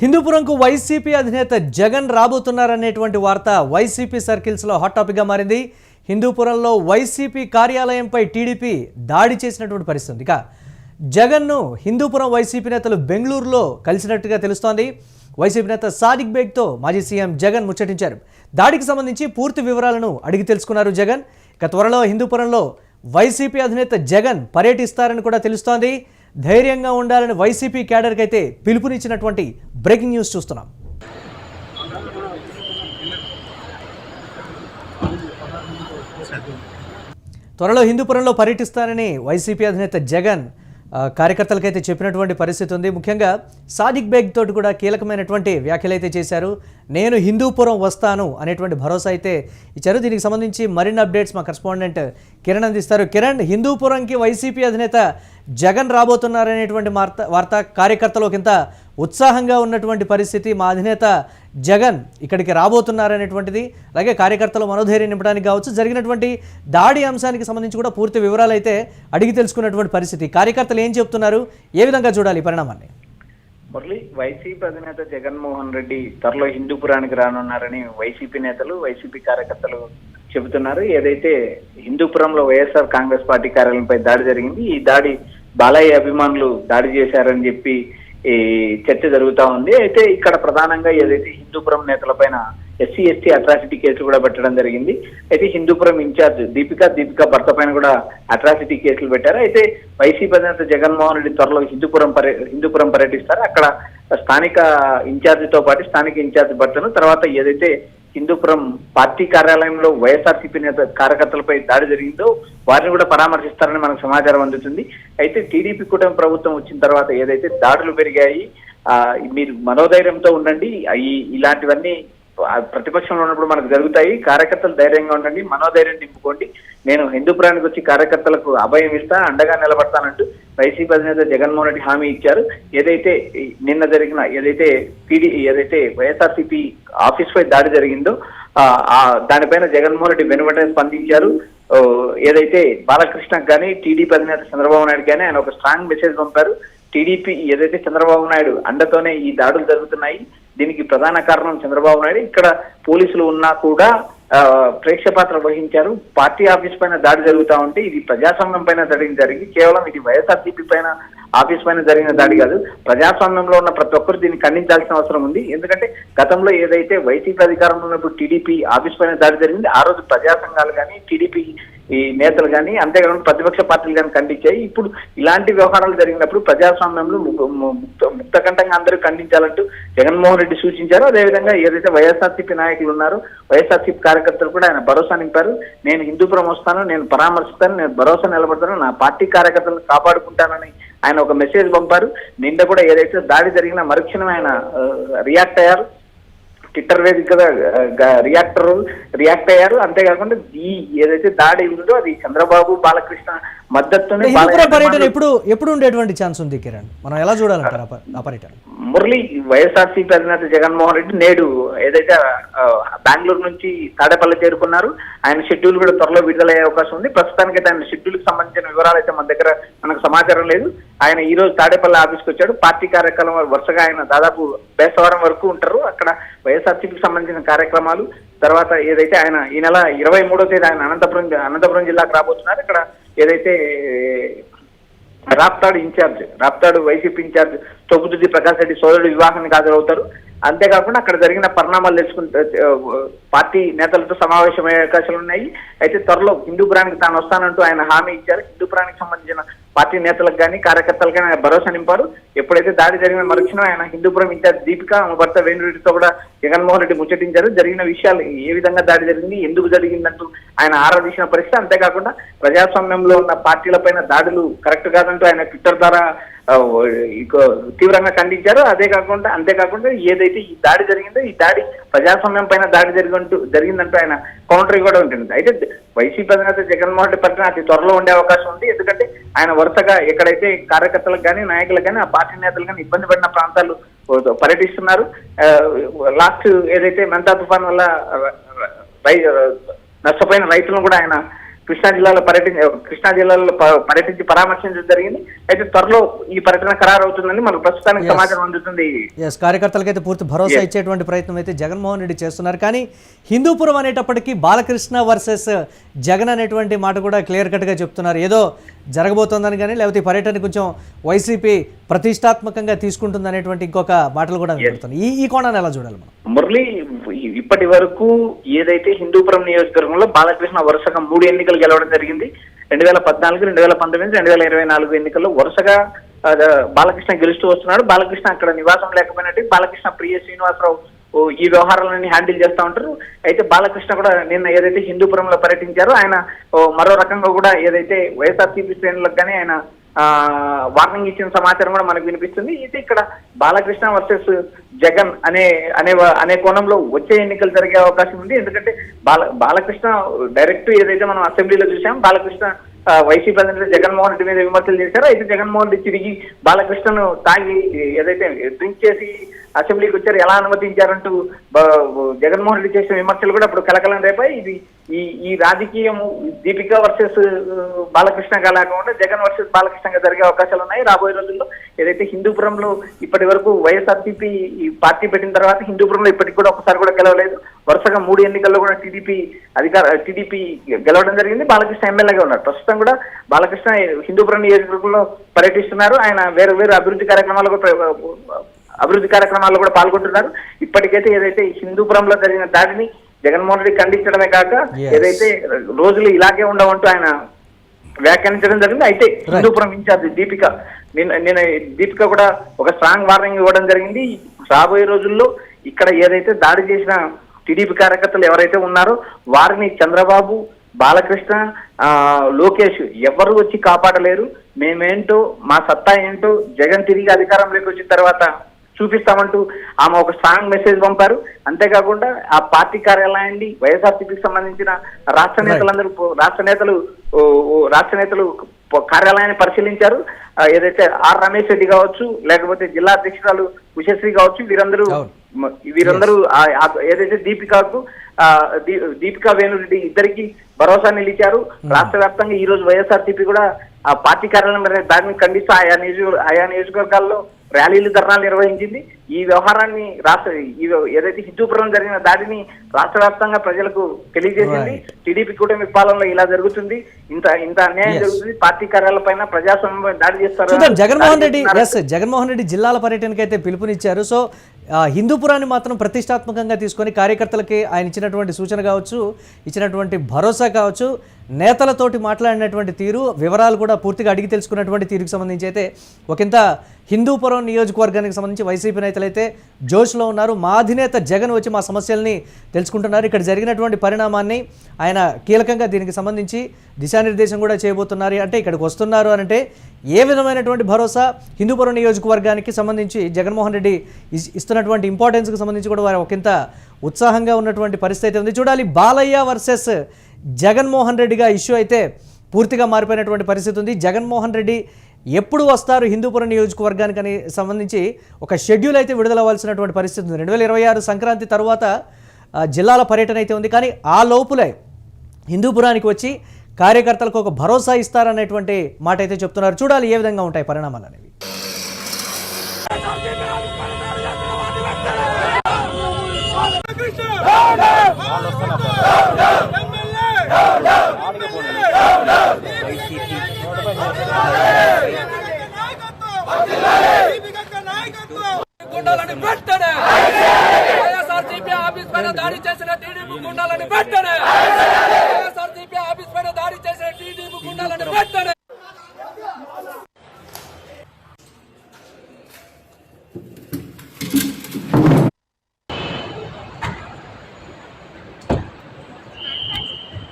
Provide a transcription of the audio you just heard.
హిందూపురంకు YCP అధినేత జగన్ రాబోతున్నారనేటువంటి వార్త YCP సర్కిల్స్లో hot టాపిక్గా మారింది. హిందూపురంలో వైసీపీ కార్యాలయంపై టీడీపీ దాడి చేసినటువంటి పరిస్థితి. ఇక జగన్ను హిందూపురం వైసీపీ నేతలు బెంగళూరులో కలిసినట్టుగా తెలుస్తోంది. వైసీపీ నేత సాదిక్ బేగ్తో మాజీ సీఎం జగన్ ముచ్చటించారు. దాడికి సంబంధించి పూర్తి వివరాలను అడిగి తెలుసుకున్నారు జగన్. ఇక త్వరలో హిందూపురంలో వైసీపీ అధినేత జగన్ పర్యటిస్తారని కూడా తెలుస్తోంది. ధైర్యంగా ఉండాలని వైసీపీ క్యాడర్కి అయితే పిలుపునిచ్చినటువంటి బ్రేకింగ్ న్యూస్ చూస్తున్నాం. త్వరలో హిందూపురంలో పర్యటిస్తారని వైసీపీ అధినేత జగన్ కార్యకర్తలకైతే చెప్పినటువంటి పరిస్థితి ఉంది. ముఖ్యంగా సాదిక్ బేగ్ తోటి కూడా కీలకమైనటువంటి వ్యాఖ్యలు అయితే చేశారు. నేను హిందూపురం వస్తాను అనేటువంటి భరోసా అయితే ఇచ్చారు. దీనికి సంబంధించి మరిన్ని అప్డేట్స్ మా కరెస్పాండెంట్ కిరణ్ అందిస్తారు. కిరణ్, హిందూపురంకి వైసీపీ అధినేత జగన్ రాబోతున్నారనేటువంటి వార్త కార్యకర్తలకు ఇంత ఉత్సాహంగా ఉన్నటువంటి పరిస్థితి. మా అధినేత జగన్ ఇక్కడికి రాబోతున్నారనేటువంటిది, అలాగే కార్యకర్తలు మనోధైర్యం నింపడానికి కావచ్చు, జరిగినటువంటి దాడి అంశానికి సంబంధించి కూడా పూర్తి వివరాలు అయితే అడిగి తెలుసుకున్నటువంటి పరిస్థితి. కార్యకర్తలు ఏం చెప్తున్నారు, ఏ విధంగా చూడాలి పరిణామాన్ని? మురళి, వైసీపీ అధినేత జగన్మోహన్ రెడ్డి త్వరలో హిందూపురానికి రానున్నారని వైసీపీ నేతలు, వైసీపీ కార్యకర్తలు చెబుతున్నారు. ఏదైతే హిందూపురంలో వైఎస్ఆర్ కాంగ్రెస్ పార్టీ కార్యాలయంపై దాడి జరిగింది, ఈ దాడి బాలయ్య అభిమానులు దాడి చేశారని చెప్పి ఈ చర్చ జరుగుతా ఉంది. అయితే ఇక్కడ ప్రధానంగా ఏదైతే హిందూపురం నేతలపైన ఎస్సీ ఎస్టీ అట్రాసిటీ కేసులు కూడా పెట్టడం జరిగింది. అయితే హిందూపురం ఇన్ఛార్జ్ దీపిక భర్త పైన కూడా అట్రాసిటీ కేసులు పెట్టారు. అయితే వైసీపీ అధినేత జగన్మోహన్ రెడ్డి త్వరలో హిందూపురం పర్యటిస్తారు. అక్కడ స్థానిక ఇన్ఛార్జితో పాటు స్థానిక ఇన్ఛార్జ్ భర్తను, తర్వాత ఏదైతే హిందూపురం పార్టీ కార్యాలయంలో వైఎస్ఆర్సీపీ నేత కార్యకర్తలపై దాడి జరిగిందో వారిని కూడా పరామర్శిస్తారని మనకు సమాచారం అందుతుంది. అయితే టీడీపీ కూటమి ప్రభుత్వం వచ్చిన తర్వాత ఏదైతే దాడులు పెరిగాయి, మీరు మనోధైర్యంతో ఉండండి, ఇలాంటివన్నీ ప్రతిపక్షంలో ఉన్నప్పుడు మనకు జరుగుతాయి, కార్యకర్తలు ధైర్యంగా ఉండండి, మనోధైర్యం నింపుకోండి, నేను హిందూపురానికి వచ్చి కార్యకర్తలకు అభయం ఇస్తా, అండగా నిలబడతానంటూ వైసీపీ అధినేత జగన్మోహన్ రెడ్డి హామీ ఇచ్చారు. ఏదైతే నిన్న జరిగిన ఏదైతే వైఎస్ఆర్సీపీ ఆఫీస్ పై దాడి జరిగిందో దానిపైన జగన్మోహన్ రెడ్డి వెనువెంటనే స్పందించారు. ఏదైతే బాలకృష్ణకు కానీ టీడీపీ అధినేత చంద్రబాబు నాయుడు కానీ ఆయన ఒక స్ట్రాంగ్ మెసేజ్ పంపారు. టీడీపీ ఏదైతే చంద్రబాబు నాయుడు అండతోనే ఈ దాడులు జరుగుతున్నాయి, దీనికి ప్రధాన కారణం చంద్రబాబు నాయుడు, ఇక్కడ పోలీసులు ఉన్నా కూడా ప్రేక్ష పాత్ర వహించారు. పార్టీ ఆఫీస్ పైన దాడి జరుగుతూ ఉంటే ఇది ప్రజాస్వామ్యం పైన జరిగి కేవలం ఇది వైఎస్ఆర్సీపీ పైన ఆఫీస్ పైన జరిగిన దాడి కాదు, ప్రజాస్వామ్యంలో ఉన్న ప్రతి ఒక్కరు దీన్ని ఖండించాల్సిన అవసరం ఉంది. ఎందుకంటే గతంలో ఏదైతే వైసీపీ అధికారంలో ఉన్నప్పుడు టీడీపీ ఆఫీస్ పైన దాడి జరిగింది, ఆ రోజు ప్రజా సంఘాలు కానీ టీడీపీ ఈ నేతలు కానీ అంతేకాకుండా ప్రతిపక్ష పార్టీలు కానీ ఖండించాయి. ఇప్పుడు ఇలాంటి వ్యవహారాలు జరిగినప్పుడు ప్రజాస్వామ్యంలో ముక్తకంఠంగా అందరూ ఖండించాలంటూ జగన్మోహన్ రెడ్డి సూచించారు. అదేవిధంగా ఏదైతే వైఎస్ఆర్సీపీ నాయకులు ఉన్నారో వైఎస్ఆర్సీపీ కార్యకర్తలు కూడా ఆయన భరోసా నింపారు. నేను హిందూపురం వస్తాను, నేను పరామర్శిస్తాను, నేను భరోసా నిలబడతాను, నా పార్టీ కార్యకర్తలను కాపాడుకుంటానని ఆయన ఒక మెసేజ్ పంపారు. నిన్న కూడా ఏదైతే దాడి జరిగిన మరుక్షణం ఆయన రియాక్ట్ అయ్యారు, ట్విట్టర్ వేదికగా రియాక్ట్ అయ్యారు. అంతేకాకుండా ఈ ఏదైతే దాడి ఉందో అది చంద్రబాబు బాలకృష్ణ మద్దతుతోనే. పర్యటన ఎప్పుడు ఉండేటువంటి ఛాన్స్ ఉంది కిరణ్, మనం ఎలా చూడాలంటారు ఆ పర్యటన? మురళి, వైఎస్ఆర్సీపీ అధినేత జగన్మోహన్ రెడ్డి నేడు ఏదైతే బెంగళూరు నుంచి తాడేపల్లి చేరుకున్నారు, ఆయన షెడ్యూల్ కూడా త్వరలో విడుదలయ్యే అవకాశం ఉంది. ప్రస్తుతానికైతే ఆయన షెడ్యూల్ కి సంబంధించిన వివరాలు అయితే మన దగ్గర మనకు సమాచారం లేదు. ఆయన ఈ రోజు తాడేపల్లి ఆఫీస్కి వచ్చాడు. పార్టీ కార్యక్రమాలు వరుసగా ఆయన దాదాపు బేస్తవారం వరకు ఉంటారు. అక్కడ వైఎస్ఆర్సీపీకి సంబంధించిన కార్యక్రమాలు, తర్వాత ఏదైతే ఆయన ఈ నెల 23వ తేదీ ఆయన అనంతపురం జిల్లాకు రాబోతున్నారు. ఇక్కడ ఏదైతే రాప్తాడు వైసీపీ ఇన్ఛార్జ్ తొగుతుది ప్రకాష్ రెడ్డి సోదరుడు వివాహానికి హాజరవుతారు. అంతేకాకుండా అక్కడ జరిగిన పరిణామాలు తెలుసుకుంటే పార్టీ నేతలతో సమావేశమయ్యే అవకాశాలు ఉన్నాయి. అయితే త్వరలో హిందూపురానికి తాను వస్తానంటూ ఆయన హామీ ఇచ్చారు. హిందూపురానికి సంబంధించిన పార్టీ నేతలకు కానీ కార్యకర్తలకు కానీ ఆయన భరోసా నింపారు. ఎప్పుడైతే దాడి జరిగిన మరుక్షణం ఆయన హిందూపురం ఇన్ఛార్జ్ దీపిక భర్త వేణురెడ్డితో కూడా జగన్మోహన్ రెడ్డి ముచ్చటించారు. జరిగిన విషయాలు, ఏ విధంగా దాడి జరిగింది, ఎందుకు జరిగిందంటూ ఆయన ఆరాధించిన పరిస్థితి. అంతేకాకుండా ప్రజాస్వామ్యంలో ఉన్న పార్టీలపైన దాడులు కరెక్ట్ కాదంటూ ఆయన ట్విట్టర్ ద్వారా తీవ్రంగా ఖండించారు. అంతేకాకుండా ఏదైతే ఈ దాడి జరిగిందో ఈ దాడి ప్రజాస్వామ్యం పైన దాడి జరిగిందంటూ ఆయన కౌంటర్ కూడా ఉంటుంది. అయితే వైసీపీ అధినేత జగన్మోహన్ రెడ్డి పట్ల అతి త్వరలో ఉండే అవకాశం ఉంది. ఎందుకంటే ఆయన వరుసగా ఎక్కడైతే కార్యకర్తలకు కానీ నాయకులకు కానీ ఆ పార్టీ నేతలు కానీ ఇబ్బంది పడిన ప్రాంతాలు పర్యటిస్తున్నారు. లాస్ట్ ఏదైతే మెంతా తుఫాన్ వల్ల నష్టపోయిన రైతులను కూడా ఆయన కృష్ణా జిల్లాలో పర్యటించి పరామర్శించడం జరిగింది. అయితే త్వరలో ఈ పర్యటన ఖరారు అవుతుందని మనకు ప్రస్తుతానికి సమాచారం అందుతుంది. కార్యకర్తలకైతే పూర్తి భరోసా ఇచ్చేటువంటి ప్రయత్నం అయితే జగన్మోహన్ రెడ్డి చేస్తున్నారు. కానీ హిందూపురం అనేటప్పటికీ బాలకృష్ణ వర్సెస్ జగన్ అనేటువంటి మాట కూడా క్లియర్ కట్గా చెప్తున్నారు. ఏదో జరగబోతోందని కానీ లేకపోతే ఈ పర్యటన కొంచెం వైసీపీ ప్రతిష్టాత్మకంగా తీసుకుంటుంది అనేటువంటి ఇంకొక మాటలు కూడా వినపడుతున్నాయి. ఈ కోణాన్ని ఎలా చూడాలి మనం? మురళి, ఇప్పటి వరకు ఏదైతే హిందూపురం నియోజకవర్గంలో బాలకృష్ణ వరుసగా 3 ఎన్నికలు గెలవడం జరిగింది. 2014, 2019, 2024 ఎన్నికల్లో వరుసగా బాలకృష్ణ గెలుస్తూ వస్తున్నాడు. బాలకృష్ణ అక్కడ నివాసం లేకపోయినట్టు బాలకృష్ణ ప్రియ శ్రీనివాసరావు ఈ వ్యవహారాలన్నీ హ్యాండిల్ చేస్తూ ఉంటారు. అయితే బాలకృష్ణ కూడా నిన్న ఏదైతే హిందూపురంలో పర్యటించారో ఆయన మరో రకంగా కూడా ఏదైతే వైఎస్ఆర్సీపీ శ్రేణులకు కానీ ఆయన వార్నింగ్ ఇచ్చిన సమాచారం కూడా మనకు వినిపిస్తుంది. అయితే ఇక్కడ బాలకృష్ణ వర్సెస్ జగన్ అనే కోణంలో వచ్చే ఎన్నికలు జరిగే అవకాశం ఉంది. ఎందుకంటే బాలకృష్ణ డైరెక్ట్ ఏదైతే మనం అసెంబ్లీలో చూసాం, బాలకృష్ణ వైసీపీ అధినేత జగన్మోహన్ రెడ్డి మీద విమర్శలు చేశారు. అయితే జగన్మోహన్ రెడ్డి తిరిగి బాలకృష్ణను తాగి ఏదైతే డ్రింక్ చేసి అసెంబ్లీకి వచ్చారు, ఎలా అనుమతించారంటూ జగన్మోహన్ రెడ్డి చేసిన విమర్శలు కూడా అప్పుడు కలకలం రేపాయి. ఇది ఈ రాజకీయం దీపిక వర్సెస్ బాలకృష్ణగా లేకుండా జగన్ వర్సెస్ బాలకృష్ణగా జరిగే అవకాశాలు ఉన్నాయి రాబోయే రోజుల్లో. ఏదైతే హిందూపురంలో ఇప్పటి వరకు వైఎస్ఆర్సీపీ పార్టీ పెట్టిన తర్వాత హిందూపురంలో ఇప్పటికి కూడా ఒకసారి కూడా గెలవలేదు. వరుసగా 3 ఎన్నికల్లో కూడా టీడీపీ గెలవడం జరిగింది. బాలకృష్ణ ఎమ్మెల్యేగా ఉన్నారు. ప్రస్తుతం కూడా బాలకృష్ణ హిందూపురం నియోజకవర్గంలో పర్యటిస్తున్నారు. ఆయన వేరు అభివృద్ధి కార్యక్రమాల్లో కూడా పాల్గొంటున్నారు. ఇప్పటికైతే ఏదైతే హిందూపురంలో జరిగిన దాడిని జగన్మోహన్ రెడ్డి ఖండించడమే కాక ఏదైతే రోజులు ఇలాగే ఉండవంటూ ఆయన వ్యాఖ్యానించడం జరిగింది. అయితే హిందూపురం ఇన్ఛార్జ్ దీపిక కూడా ఒక స్ట్రాంగ్ వార్నింగ్ ఇవ్వడం జరిగింది. రాబోయే రోజుల్లో ఇక్కడ ఏదైతే దాడి చేసిన టీడీపీ కార్యకర్తలు ఎవరైతే ఉన్నారో వారిని చంద్రబాబు, బాలకృష్ణ, లోకేష్ ఎవరు వచ్చి కాపాడలేరు. మేమేంటో, మా సత్తా ఏంటో జగన్ తిరిగి అధికారంలోకి వచ్చిన తర్వాత చూపిస్తామంటూ ఆమె ఒక స్ట్రాంగ్ మెసేజ్ పంపారు. అంతేకాకుండా ఆ పార్టీ కార్యాలయాన్ని వైఎస్ఆర్సీపీకి సంబంధించిన రాష్ట్ర నేతలు కార్యాలయాన్ని పరిశీలించారు. ఏదైతే ఆర్ రమేష్ రెడ్డి కావచ్చు, లేకపోతే జిల్లా అధ్యక్షురాలు ఉషశ్రీ కావచ్చు, వీరందరూ ఏదైతే దీపికా వేణురెడ్డి ఇద్దరికి భరోసా నిలిచారు. రాష్ట్ర వ్యాప్తంగా ఈ రోజు వైఎస్ఆర్సీపీ కూడా ఆ పార్టీ కార్యాలయం దాడిని ఖండిస్తూ ఆయా నియోజకవర్గాల్లో ర్యాలీలు, ధర్నాలు నిర్వహించింది. ఈ వ్యవహారాన్ని ఏదైతే హిందూపురం జరిగిన దాడిని రాష్ట్ర వ్యాప్తంగా ప్రజలకు తెలియజేసింది. టీడీపీ కూటమి పాలనలో ఇలా జరుగుతుంది, ఇంత అన్యాయం జరుగుతుంది, పార్టీ కార్యాలయాల పైన ప్రజాస్వామ్యం దాడి చేస్తారు. జగన్మోహన్ రెడ్డి జిల్లాల పర్యటనకి అయితే పిలుపునిచ్చారు. సో హిందూపురాన్ని మాత్రం ప్రతిష్టాత్మకంగా తీసుకొని కార్యకర్తలకి ఆయన ఇచ్చినటువంటి సూచన కావచ్చు, ఇచ్చినటువంటి భరోసా కావచ్చు, నేతలతోటి మాట్లాడినటువంటి తీరు, వివరాలు కూడా పూర్తిగా అడిగి తెలుసుకున్నటువంటి తీరుకు సంబంధించి అయితే ఒకంత హిందూపురం నియోజకవర్గానికి సంబంధించి వైసీపీ నేతలు అయితే జోష్లో ఉన్నారు. మా అధినేత జగన్ వచ్చి మా సమస్యల్ని తెలుసుకుంటున్నారు. ఇక్కడ జరిగినటువంటి పరిణామాన్ని ఆయన కీలకంగా దీనికి సంబంధించి దిశానిర్దేశం కూడా చేయబోతున్నారు. అంటే ఇక్కడికి వస్తున్నారు అంటే ఏ విధమైనటువంటి భరోసా హిందూపురం నియోజకవర్గానికి సంబంధించి జగన్మోహన్ రెడ్డి ఇస్తున్నటువంటి ఇంపార్టెన్స్కి సంబంధించి కూడా వారు ఒకంత ఉత్సాహంగా ఉన్నటువంటి పరిస్థితి ఉంది. చూడాలి, బాలయ్య వర్సెస్ జగన్మోహన్ రెడ్డిగా ఇష్యూ అయితే పూర్తిగా మారిపోయినటువంటి పరిస్థితి ఉంది. జగన్మోహన్ రెడ్డి ఎప్పుడు వస్తారు హిందూపురం నియోజకవర్గానికి అని సంబంధించి ఒక షెడ్యూల్ అయితే విడుదలవ్వాల్సినటువంటి పరిస్థితి ఉంది. 2026 సంక్రాంతి తర్వాత జిల్లాల పర్యటన అయితే ఉంది. కానీ ఆ లోపులే హిందూపురానికి వచ్చి కార్యకర్తలకు ఒక భరోసా ఇస్తారనేటువంటి మాట అయితే చెప్తున్నారు. చూడాలి ఏ విధంగా ఉంటాయి పరిణామాలు అనేవి. గుండాలని వెంటనే వైఎస్ఆర్సీపీ ఆఫీస్ పైన దాడి చేసిన టీడీపీ గుండాలని వెంటనే